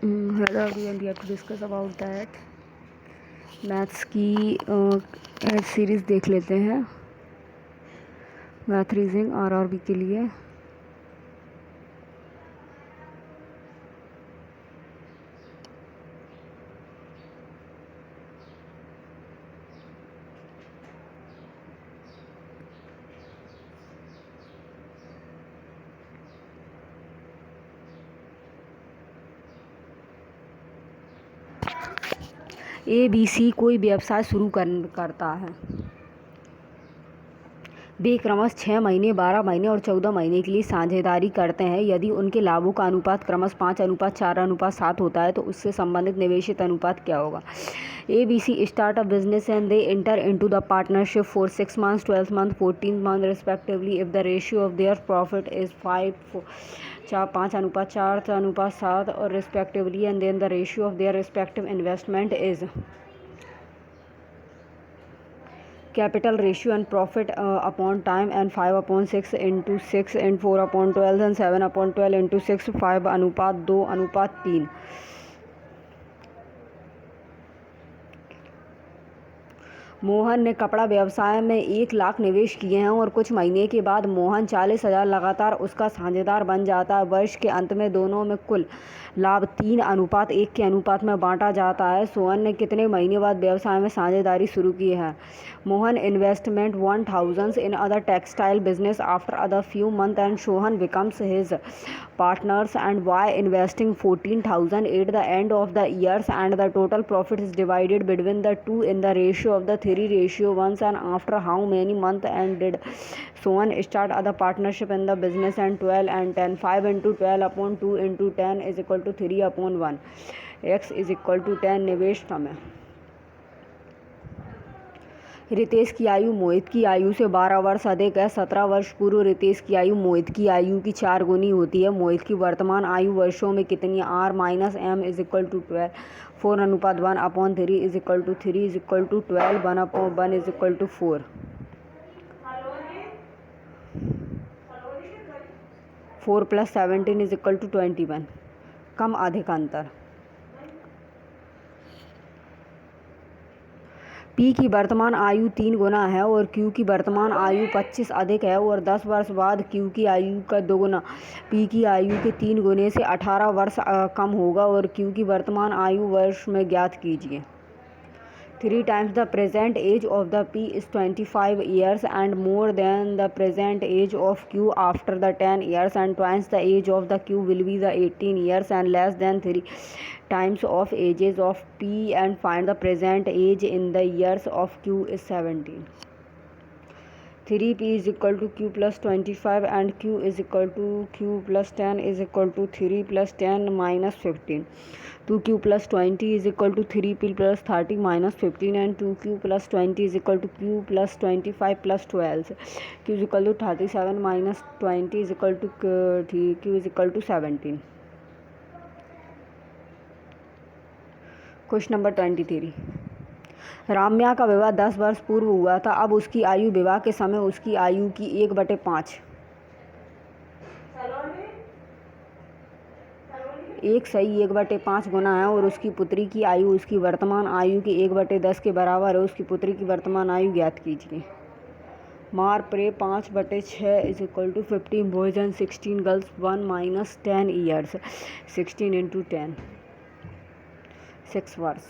Hello everyone, we have to discuss about that maths की series देख लेते हैं। मैथ रीजनिंग आरआरबी के लिए ABC कोई व्यवसाय शुरू करता है। वे क्रमश 6 महीने, 12 महीने और 14 महीने के लिए साझेदारी करते हैं। यदि उनके लाभों का अनुपात क्रमश 5:4:7 होता है तो उससे संबंधित निवेशित अनुपात क्या होगा। ABC start a business and they enter into the partnership for 6 months, 12 months, 14 months respectively if the ratio of their profit is 5:4:7 or respectively, and then the ratio of their respective investment is capital ratio and profit upon time and 5/6 into 6 and 4/12 and 7/12 into 6 5:2:3। Mohan ने कपड़ा व्यवसाय में 1 लाख निवेश किए हैं और कुछ महीने के बाद मोहन 40,000 लगातार उसका साझेदार बन जाता है। वर्ष के अंत में दोनों में कुल लाभ 3:1 के अनुपात में बांटा जाता है। सोहन ने कितने महीने बाद व्यवसाय में साझेदारी शुरू की है। Mohan investment 1,000 in other textile business after other few months and Sohan becomes his partners and by investing 14,000 at the end of the years and the total profit is divided between the two in the ratio of the 3:1 and after how many months and did Sohan start other partnership in the business and 12 and 10 5 into 12/2 into 10 is equal to 3/1 x is equal to 10। निवेश समय। रितेश की आयु मोहित की आयु से 12 वर्ष अधिक है। 17 वर्ष पूर्व रितेश की आयु मोहित की आयु की 4 गुनी होती है। मोहित की वर्तमान आयु वर्षों में कितनी r - m is equal to 12 4:1/3 is equal to 3 is equal to 12 1/1 is equal to 4 4 + 17 is equal to 21। कम अधिक अंतर। P की वर्तमान आयु 3 गुना है और Q की वर्तमान आयु 25 अधिक है और 10 वर्ष बाद Q की आयु का 2 गुना P की आयु के 3 गुने से 18 वर्ष कम होगा और Q की वर्तमान आयु वर्ष में ज्ञात कीजिए। 3 times the present age of the P is 25 years and more than the present age of Q after the 10 years and twice the age of the Q will be the 18 years and less than 3 times of ages of P and find the present age in the years of Q is 17। 3P is equal to Q plus 25 and Q is equal to Q plus 10 is equal to 3 plus 10 minus 15। 2Q plus 20 is equal to 3P plus 30 minus 15 and 2Q plus 20 is equal to Q plus 25 plus 12। Q is equal to 37 minus 20 is equal to Q is equal to 17। Question number 23। Ramya का विवाह 10 वर्ष पूर्व हुआ था। अब उसकी आयु विवाह के समय उसकी आयु की 1/5 1/5 गुना है और उसकी पुत्री की आयु उसकी वर्तमान आयु की 1/10 के बराबर है। उसकी पुत्री की वर्तमान आयु ज्ञात कीजिए। मार pray 5/6 is equal to 15 boys and 16 girls 1 - 10 years 16 into 10 6 वर्ष।